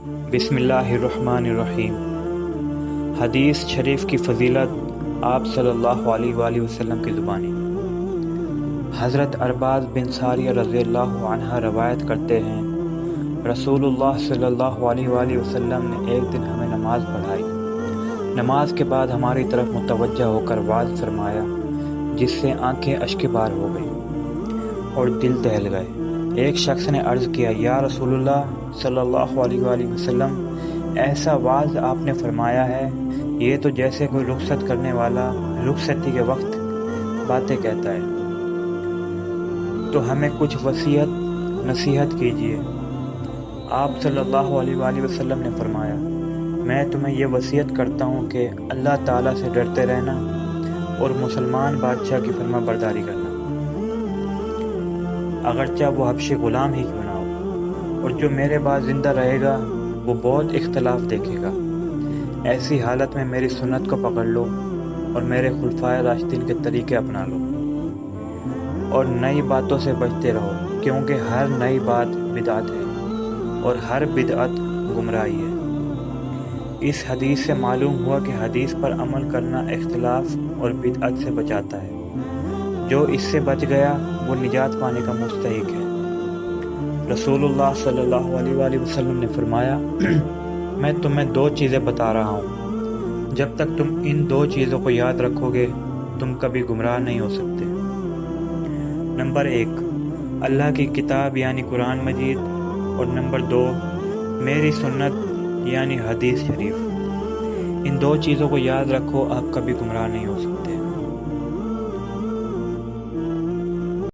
بسم اللہ الرحمن الرحیم۔ حدیث شریف کی فضیلت آپ صلی اللہ علیہ وآلہ وسلم کی زبانی۔ حضرت ارباز بن ساریہ رضی اللہ عنہ روایت کرتے ہیں، رسول اللہ صلی اللہ علیہ وآلہ وسلم نے ایک دن ہمیں نماز پڑھائی۔ نماز کے بعد ہماری طرف متوجہ ہو کر وعظ فرمایا، جس سے آنکھیں اشک بار ہو گئیں اور دل دہل گئے۔ ایک شخص نے عرض کیا، یا رسول اللہ صلی اللہ علیہ وآلہ وسلم، ایسا وعظ آپ نے فرمایا ہے، یہ تو جیسے کوئی رخصت کرنے والا رخصتی کے وقت باتیں کہتا ہے، تو ہمیں کچھ وصیت نصیحت کیجیے۔ آپ صلی اللہ علیہ وآلہ وسلم نے فرمایا، میں تمہیں یہ وصیت کرتا ہوں کہ اللہ تعالیٰ سے ڈرتے رہنا اور مسلمان بادشاہ کی فرما برداری کرنا، اگرچہ وہ حبشی غلام ہی کیوں نہ ہو، اور جو میرے بعد زندہ رہے گا وہ بہت اختلاف دیکھے گا۔ ایسی حالت میں میری سنت کو پکڑ لو اور میرے خلفائے راشدین کے طریقے اپنا لو، اور نئی باتوں سے بچتے رہو، کیونکہ ہر نئی بات بدعت ہے اور ہر بدعت گمراہی ہے۔ اس حدیث سے معلوم ہوا کہ حدیث پر عمل کرنا اختلاف اور بدعت سے بچاتا ہے۔ جو اس سے بچ گیا وہ نجات پانے کا مستحق ہے۔ رسول اللہ صلی اللہ علیہ وآلہ وسلم نے فرمایا، میں تمہیں دو چیزیں بتا رہا ہوں، جب تک تم ان دو چیزوں کو یاد رکھو گے تم کبھی گمراہ نہیں ہو سکتے۔ نمبر 1، اللہ کی کتاب یعنی قرآن مجید، اور نمبر 2، میری سنت یعنی حدیث شریف۔ ان دو چیزوں کو یاد رکھو، آپ کبھی گمراہ نہیں ہو سکتے۔